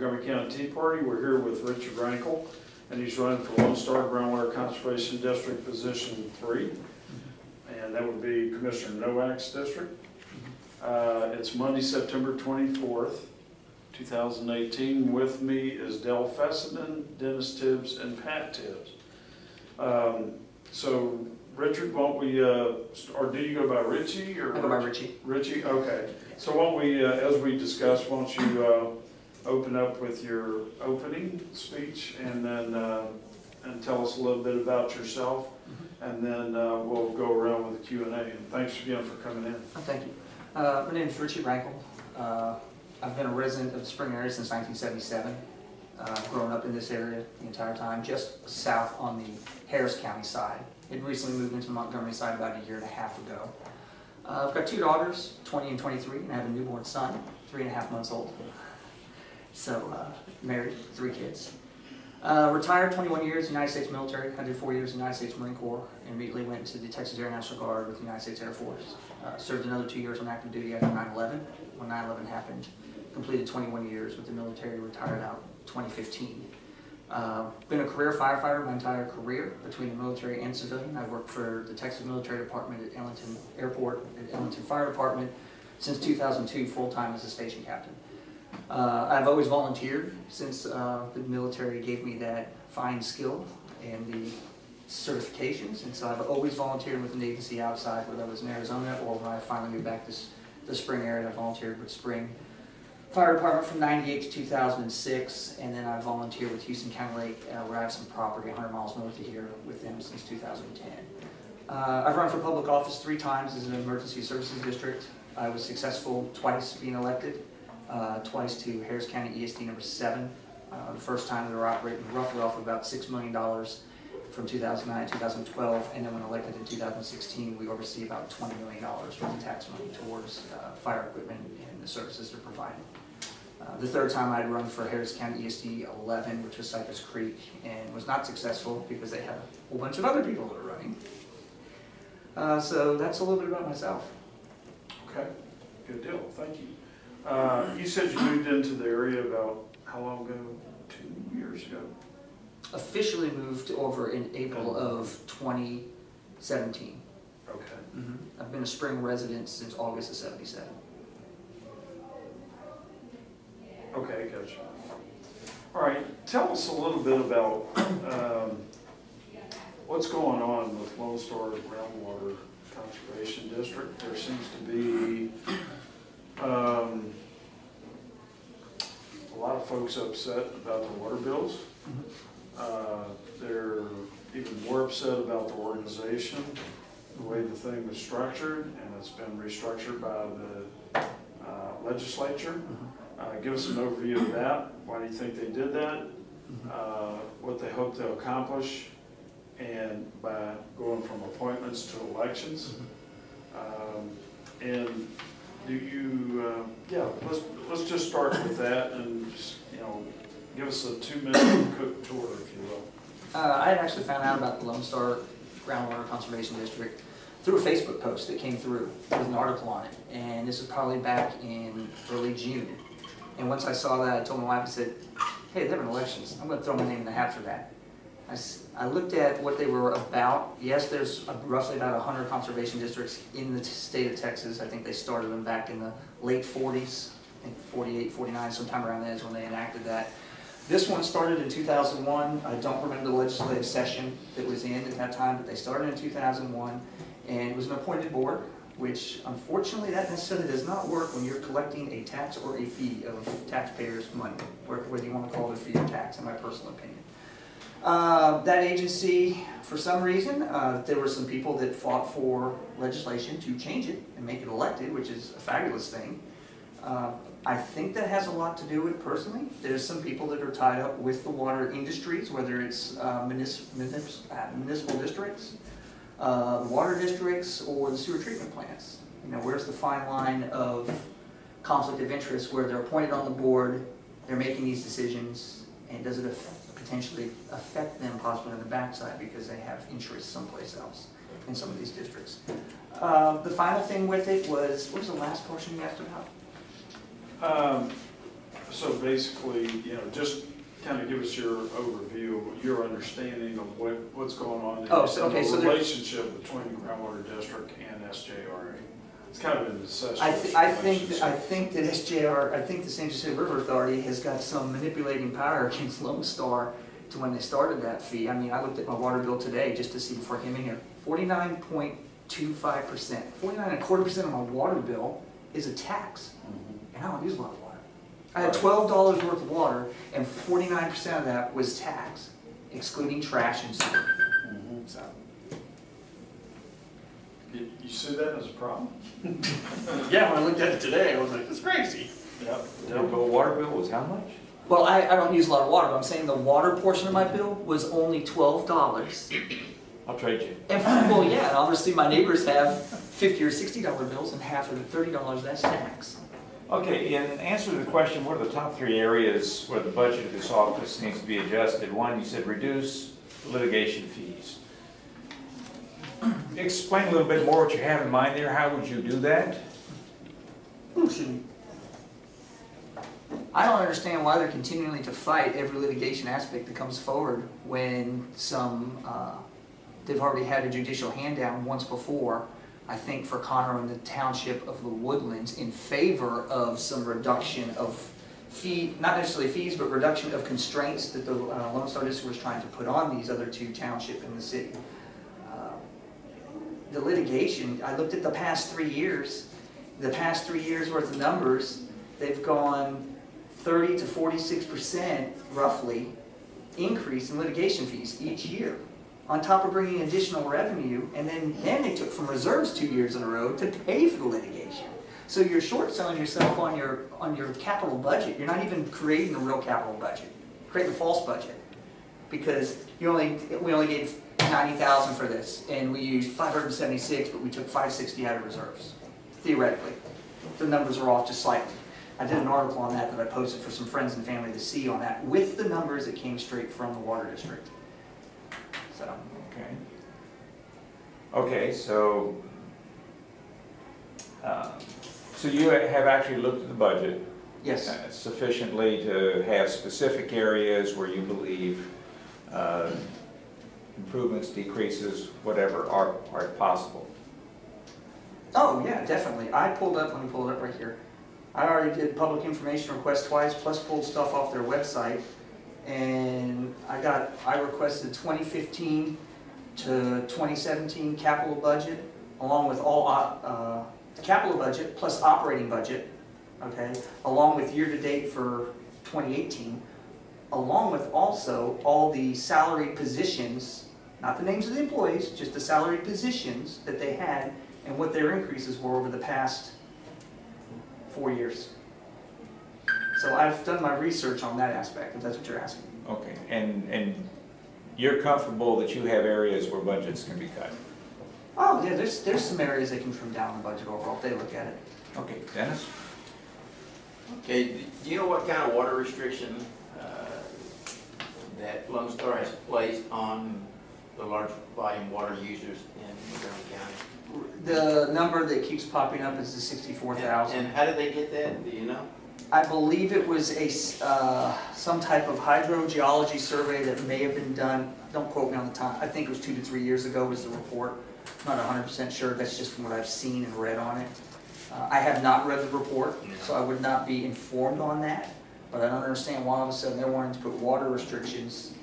Montgomery County Tea Party. We're here with Richard Rankel, and he's running for Lone Star Groundwater Conservation District Position 3, and that would be Commissioner Nowak's district. It's Monday, September 24th, 2018. With me is Del Fessenden, Dennis Tibbs, and Pat Tibbs. So, Richard, why don't we, or do you go by Richie? Or I go by Richie. Richie, okay. So why don't we, as we discussed, why don't you open up with your opening speech and then and tell us a little bit about yourself, and then we'll go around with the Q&A. And thanks again for coming in. Oh, thank you. My name is Richie Rankel. I've been a resident of the Spring area since 1977. I've grown up in this area the entire time, just south on the Harris County side. It recently moved into the Montgomery side about a year and a half ago. I've got two daughters, 20 and 23, and I have a newborn son, 3.5 months old. So, married, 3 kids. Retired 21 years in the United States military. I did 4 years in the United States Marine Corps, and immediately went to the Texas Air National Guard with the United States Air Force. Served another 2 years on active duty after 9/11. When 9/11 happened, completed 21 years with the military, retired out 2015. Been a career firefighter my entire career, between the military and civilian. I've worked for the Texas Military Department at Ellington Airport, at Ellington Fire Department, since 2002, full-time as a station captain. I've always volunteered since the military gave me that fine skill and the certifications, and so I've always volunteered with an agency outside, whether I was in Arizona or when I finally moved back to the Spring area. I volunteered with Spring Fire Department from 98 to 2006, and then I volunteered with Houston County Lake, where I have some property 100 miles north of here with them since 2010. I've run for public office 3 times as an emergency services district. I was successful twice being elected, twice to Harris County ESD number 7. The first time they were operating roughly off of about $6 million from 2009 to 2012, and then when elected in 2016, we oversee about $20 million worth of tax money towards fire equipment and the services they're providing. The third time I'd run for Harris County ESD 11, which was Cypress Creek, and was not successful because they had a whole bunch of other people that were running. So that's a little bit about myself. Okay, good deal. Thank you. You said you moved into the area about how long ago? 2 years ago? Officially moved over in April of 2017. Okay. I've been a Spring resident since August of '77. Okay, gotcha. All right, tell us a little bit about what's going on with Lone Star Groundwater Conservation District. There seems to be a lot of folks upset about the water bills. They're even more upset about the organization, the way the thing was structured, and it's been restructured by the legislature. Give us an overview of that. Why do you think they did that? What they hope to accomplish, and by going from appointments to elections. And do you, yeah, let's just start with that, and just, give us a 2-minute cook tour, if you will. I had actually found out about the Lone Star Groundwater Conservation District through a Facebook post that came through with an article on it, and this was probably back in early June. And once I saw that, I told my wife, I said, hey, they're having elections. I'm going to throw my name in the hat for that. I looked at what they were about. Yes, there's roughly about 100 conservation districts in the state of Texas. I think they started them back in the late 40s, I think 48, 49, sometime around then is when they enacted that. This one started in 2001. I don't remember the legislative session that was in at that time, but they started in 2001, and it was an appointed board, which unfortunately that necessarily does not work when you're collecting a tax or a fee of taxpayers' money, whether you want to call it a fee or tax, in my personal opinion. That agency, for some reason, there were some people that fought for legislation to change it and make it elected, which is a fabulous thing. I think that has a lot to do with, personally, there's some people that are tied up with the water industries, whether it's municipal districts, water districts, or the sewer treatment plants. Where's the fine line of conflict of interest where they're appointed on the board, they're making these decisions, and does it potentially affect them possibly on the backside because they have interests someplace else in some of these districts. The final thing with it was, what was the last portion you asked about? So basically, you know, just kind of give us your overview, your understanding of what's going on in the relationship between the Groundwater District and SJRA. It's kind of an incestuous I think that SJR, I think the San Jose River Authority has got some manipulating power against Lone Star to when they started that fee. I mean, I looked at my water bill today just to see before I came in here. 49.25%, 49.25% of my water bill is a tax, and I don't use a lot of water. I had $12 worth of water, and 49% of that was tax, excluding trash and sewer. So. You see that as a problem? Yeah, when I looked at it today, I was like, that's crazy. Yep. Your water bill was how much? Well, I don't use a lot of water, but I'm saying the water portion of my bill was only $12. I'll trade you. And well, yeah, and obviously my neighbors have $50 or $60 bills, and half of the $30, that's tax. Okay, in answer to the question, what are the top 3 areas where the budget of this office needs to be adjusted? One, you said reduce litigation fees. Explain a little bit more what you have in mind there. How would you do that? I don't understand why they're continuing to fight every litigation aspect that comes forward when they've already had a judicial hand down once before, I think for Connor and the Township of the Woodlands, in favor of some reduction of fee, not necessarily fees, but reduction of constraints that the Lone Star District was trying to put on these other 2 townships in the city. The litigation, I looked at the past 3 years, worth of numbers, they've gone 30 to 46% roughly increase in litigation fees each year, on top of bringing additional revenue, and then they took from reserves 2 years in a row to pay for the litigation. So you're short selling yourself on your capital budget. You're not even creating a real capital budget. You're creating a false budget, because we only gave $90,000 for this, and we used $576, but we took $560 out of reserves. Theoretically, the numbers are off just slightly. I did an article on that I posted for some friends and family to see on that, with the numbers that came straight from the water district. So. Okay. Okay, so you have actually looked at the budget. Yes. Sufficiently to have specific areas where you believe improvements, decreases, whatever are possible. Oh yeah, definitely. Let me pull it up right here. I already did public information request twice, plus pulled stuff off their website, and I requested 2015 to 2017 capital budget, along with all the capital budget plus operating budget, okay, along with year-to-date for 2018, along with also all the salaried positions, not the names of the employees, just the salaried positions that they had and what their increases were over the past 4 years. So I've done my research on that aspect, if that's what you're asking. Okay, and you're comfortable that you have areas where budgets can be cut? Oh yeah, there's some areas they can trim down the budget overall if they look at it. Okay, Dennis? Okay, do you know what kind of water restriction that Lone Star has placed on the large volume water users in Montgomery County? The number that keeps popping up is the 64,000. And how did they get that? Do you know? I believe it was some type of hydrogeology survey that may have been done. Don't quote me on the time. I think it was 2 to 3 years ago was the report. I'm not 100% sure. That's just from what I've seen and read on it. I have not read the report, so I would not be informed on that. But I don't understand why all of a sudden they're wanting to put water restrictions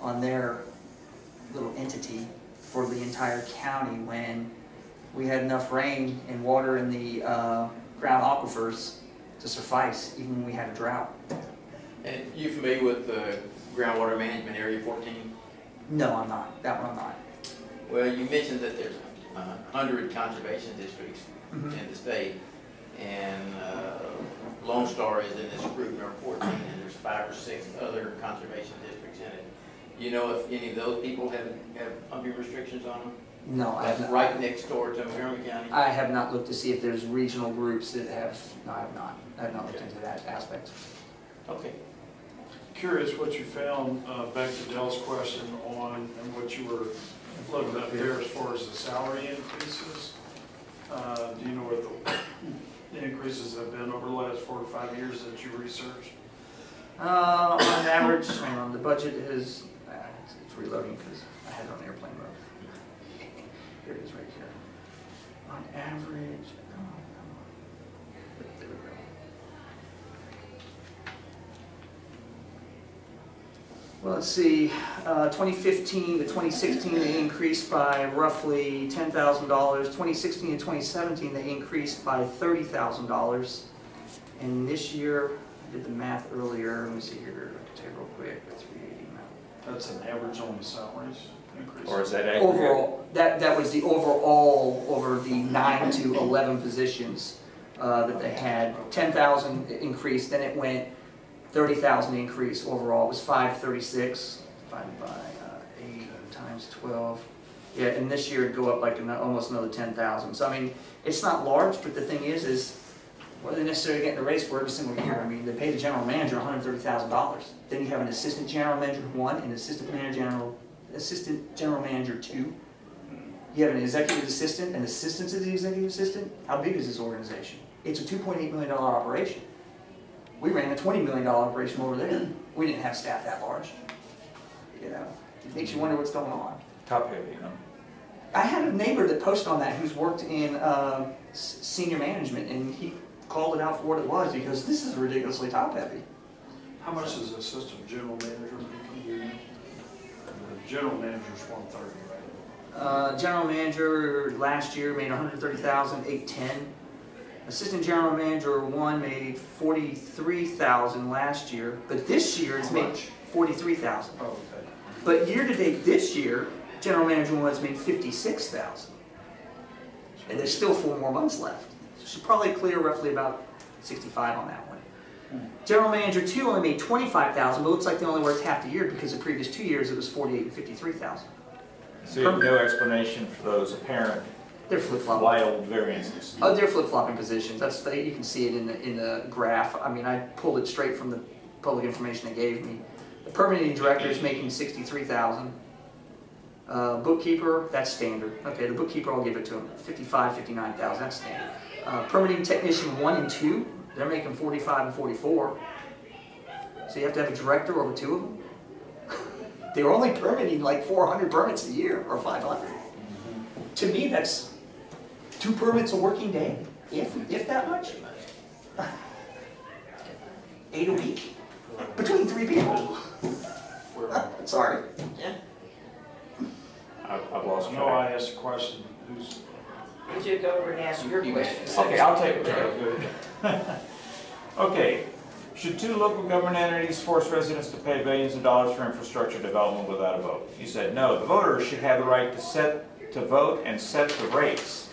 on their little entity for the entire county when we had enough rain and water in the ground aquifers to suffice even when we had a drought. And you familiar with the Groundwater Management Area 14? No, I'm not. That one I'm not. Well, you mentioned that there's 100 conservation districts in the state, and Lone Star is in this group number 14, and there's 5 or 6 other conservation districts in it. You know if any of those people have pumping restrictions on them? No, I have not. Right next door to Montgomery County? I have not looked to see if there's regional groups that have. No, I have not. I have not looked into that aspect. Okay. Curious what you found, back to Dell's question on, and what you were looking up there as far as the salary increases. Do you know what the increases have been over the last 4 to 5 years that you researched? On average, hang on, the budget is, it's reloading because I had it on airplane mode. Here it is right here. On average, come on. There we go. Well, let's see, 2015 to 2016, they increased by roughly $10,000. 2016 to 2017, they increased by $30,000. And this year, I did the math earlier, let me see here, I can tell you real quick, 380 now. That's an average on the salaries increase? Or is that aggregate? Overall, that was the overall over the 9 to 11 positions that they had. 10,000 increase, then it went 30,000 increase overall. It was 536 divided by 8 times 12. Yeah, and this year it'd go up like almost another 10,000. So I mean, it's not large, but the thing is what are they necessarily getting a raise for every single year? I mean, they pay the general manager $130,000. Then you have an assistant general manager 1 and assistant general manager 2. You have an executive assistant, an assistant to the executive assistant. How big is this organization? It's a $2.8 million operation. We ran a $20 million operation over there. We didn't have staff that large. You know, it makes you wonder what's going on. Top heavy, huh? I had a neighbor that posted on that who's worked in senior management, and he called it out for what it was because this is ridiculously top heavy. How much is assistant general manager making? The general manager's 130, right? General manager last year made 130,000, 810. Assistant general manager 1 made 43,000 last year, but this year it's made 43,000. Oh, okay. But year to date this year, general manager 1 has made 56,000, and there's still 4 more months left. So she'll probably clear roughly about 65 on that one. General manager 2 only made 25,000, but it looks like they only worked half the year because the previous 2 years it was 48 and 53,000. So you have no explanation for those apparent They're flip-flopping. wild variances? Oh, they're flip-flopping positions. You can see it in the graph. I mean, I pulled it straight from the public information they gave me. The permitting director is making 63,000. Bookkeeper, that's standard. Okay, the bookkeeper, I'll give it to him. 55, 59,000, that's standard. Permitting technician 1 and 2, they're making 45 and 44. So you have to have a director over 2 of them. They're only permitting like 400 permits a year, or 500. To me, that's 2 permits a working day, if that much. 8 a week, between 3 people. Sorry. Yeah. I've lost No, track. I asked a question. Who's? Would you go over and ask your question? Okay, I'll take it. Okay, should 2 local government entities force residents to pay billions of dollars for infrastructure development without a vote? You said no. The voters should have the right to vote and set the rates.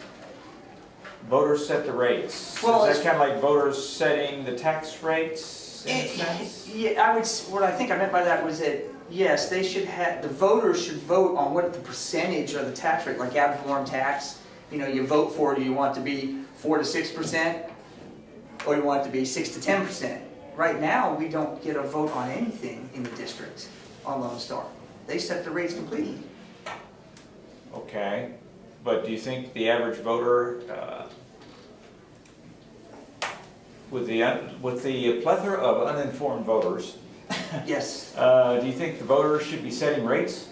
Voters set the rates. Well, Is that kind of like voters setting the tax rates in a sense? Yeah, what I think I meant by that was that, yes, they should have, the voters should vote on what the percentage of the tax rate, like ad valorem tax, you know, you vote for it, do you want it to be 4 to 6%, or you want it to be 6 to 10%. Right now, we don't get a vote on anything in the district on Lone Star. They set the rates completely. Okay, but do you think the average voter, with the plethora of uninformed voters, Yes. do you think the voters should be setting rates?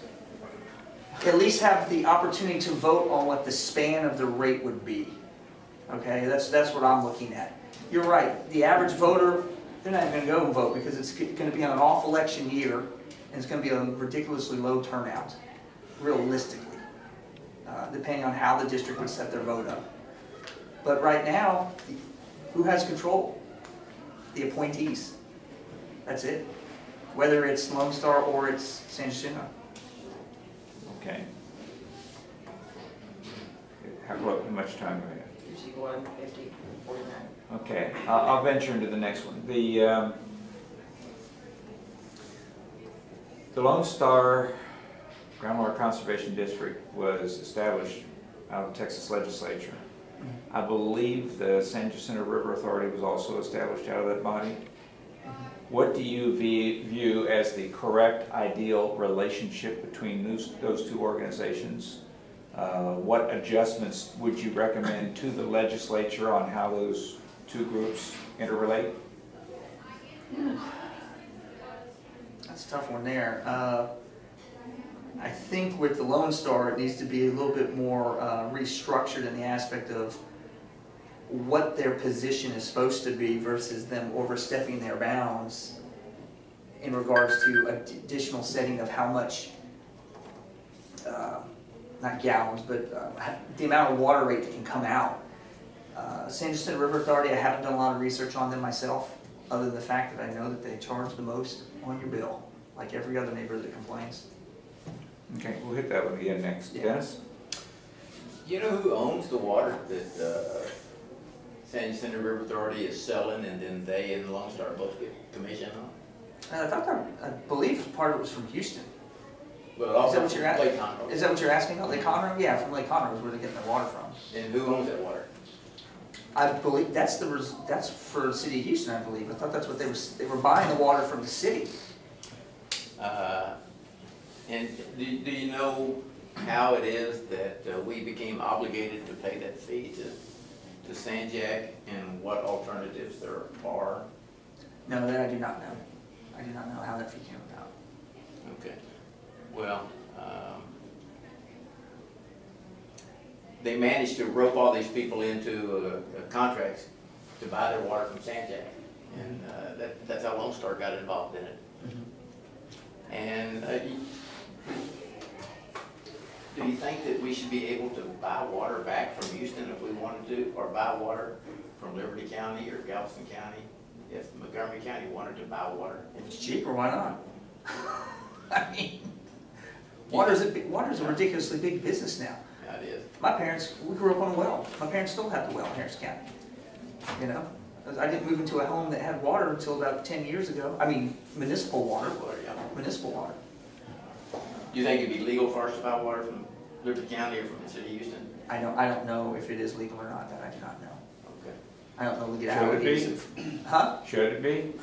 At least have the opportunity to vote on what the span of the rate would be. Okay, that's what I'm looking at. You're right, the average voter, they're not going to go and vote because it's going to be on an off election year and it's going to be a ridiculously low turnout, realistically, depending on how the district would set their vote up. But right now, who has control? The appointees. That's it. Whether it's Lone Star or it's San Jacinto. Okay. How much time do we have? 51, 50, 49. Okay, I'll venture into the next one. The Lone Star Groundwater Conservation District was established out of the Texas legislature. I believe the San Jacinto River Authority was also established out of that body. What do you view as the correct, ideal relationship between those 2 organizations? What adjustments would you recommend to the legislature on how those two groups interrelate? That's a tough one there. I think with the Lone Star, it needs to be a little bit more restructured in the aspect of what their position is supposed to be versus them overstepping their bounds in regards to additional setting of how much, not gallons, but the amount of water rate that can come out. San Jacinto River Authority, I haven't done a lot of research on them myself, other than the fact that I know that they charge the most on your bill, like every other neighbor that complains. Okay, we'll hit that one again next. Yeah. Dennis? You know who owns the water that San Jacinto River Authority is selling, and then they and Lone Star both get commission on? I believe part of it was from Houston. Well, Is that also what you're at? Lake Conroe. Is that what you're asking about, Lake Conroe? Yeah, from Lake Conroe is where they're getting their water from. And who owns that water? I believe that's for the city of Houston, I believe. I thought that's what they were buying the water from the city. And do you know how it is that we became obligated to pay that fee to Sanjac, and what alternatives there are? No, that I do not know. I do not know how that fee came about. Okay. Well, they managed to rope all these people into contracts to buy their water from Sanjac, and that's how Lone Star got involved in it. And do you think that we should be able to buy water back from Houston if we wanted to, or buy water from Liberty County or Galveston County if Montgomery County wanted to buy water? If it's cheaper, why not? I mean, water's a ridiculously big business now. Yeah, it is. My parents, we grew up on a well. My parents still have the well in Harris County. You know, I didn't move into a home that had water until about 10 years ago. I mean, municipal water. Municipal water. Do you think it'd be legal for us to buy water from Liberty County or from the city of Houston? I don't know if it is legal or not. That I do not know. Okay. I don't know the Should legalities it of. Huh? Should it be?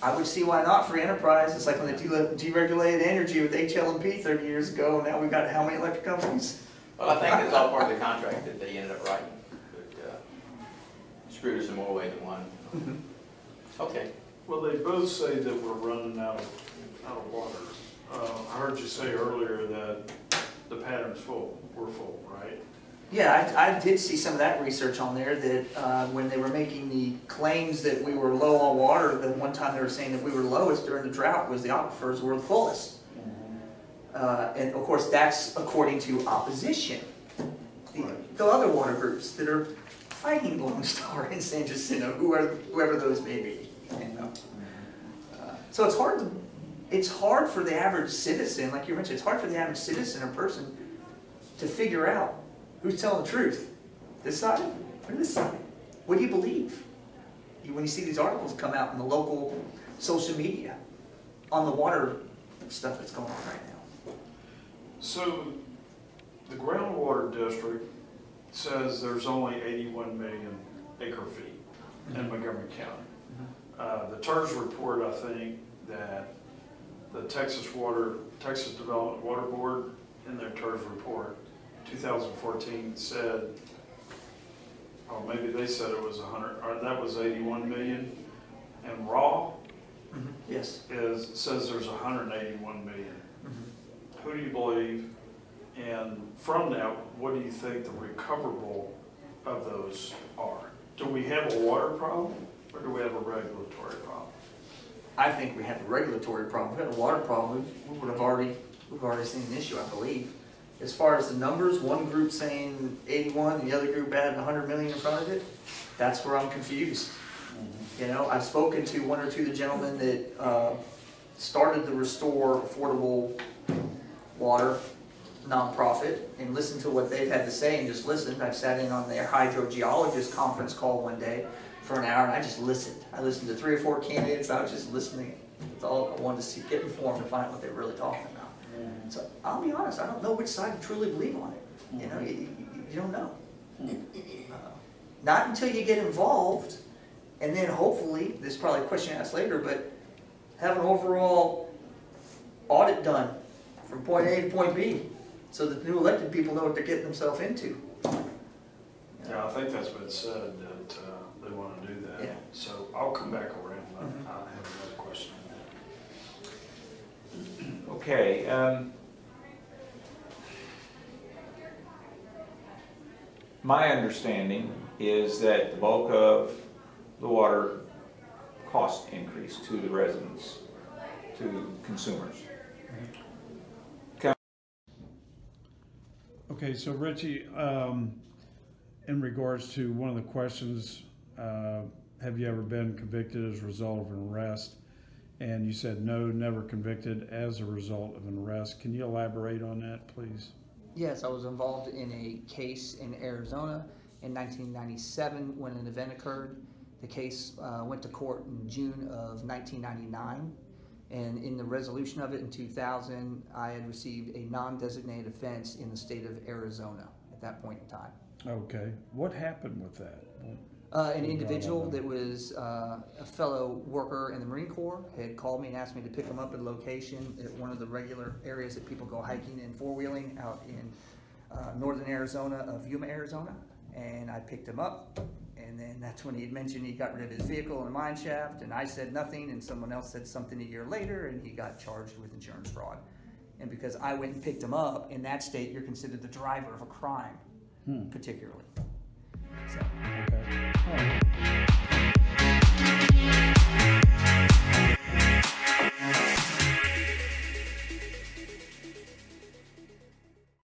I would see why not for enterprise. It's like when they deregulated energy with HL&P 30 years ago, and now we've got how many electric companies? Well, I think it's all part of the contract that they ended up writing, but screwed us in more ways than one. Okay. Well, they both say that we're running out of water. I heard you say earlier that the pattern's full, we're full, right? Yeah, I did see some of that research on there that when they were making the claims that we were low on water, the one time they were saying that we were lowest during the drought was the aquifers were the fullest. And of course, that's according to opposition. The other water groups that are fighting Lone Star and San Jacinto, whoever those may be. You know? So it's hard for the average citizen, like you mentioned, it's hard for the average citizen or person to figure out who's telling the truth. This side or this side? What do you believe? When you see these articles come out in the local social media on the water stuff that's going on right now. So the groundwater district says there's only 81 million acre feet in Montgomery County. The TERS report, I think, that the Texas Development Water Board in their TERS report 2014 said, or maybe they said it was 100, or that was 81 million, and raw Yes. says there's 181 million. Who do you believe? And from that, what do you think the recoverable of those are? Do we have a water problem, or do we have a regulatory problem? I think we have a regulatory problem. If we had a water problem, we've already seen an issue, I believe. As far as the numbers, one group saying 81, the other group adding 100 million in front of it, that's where I'm confused. You know, I've spoken to one or two of the gentlemen that started the Restore Affordable Water nonprofit and listened to what they've had to say and just listened. I've sat in on their hydrogeologist conference call one day for an hour and I just listened. I listened to 3 or 4 candidates. I was just listening. That's all I wanted to see, get informed and find out what they're really talking about. So I'll be honest, I don't know which side to truly believe on it. You know, you don't know. Not until you get involved, and then hopefully, this is probably a question asked later, but have an overall audit done from point A to point B, so that the new elected people know what they're getting themselves into. Yeah, I think that's been said, that really want to do that. Yeah. So I'll come back around, I have another question. Okay, my understanding is that the bulk of the water cost increase to the residents, to consumers. Okay, so Richie, in regards to one of the questions, have you ever been convicted as a result of an arrest? And you said no, never convicted as a result of an arrest. Can you elaborate on that, please? Yes, I was involved in a case in Arizona in 1997 when an event occurred. The case went to court in June of 1999, and in the resolution of it in 2000, I had received a non-designated offense in the state of Arizona at that point in time. Okay, what happened with that? An individual that was a fellow worker in the Marine Corps had called me and asked me to pick him up at a location at one of the regular areas that people go hiking and four-wheeling out in northern Arizona of Yuma, Arizona. And I picked him up, and then that's when he had mentioned he got rid of his vehicle in a mine shaft, and I said nothing, and someone else said something a year later, and he got charged with insurance fraud. And because I went and picked him up, in that state, you're considered the driver of a crime, particularly. So. Okay. All right.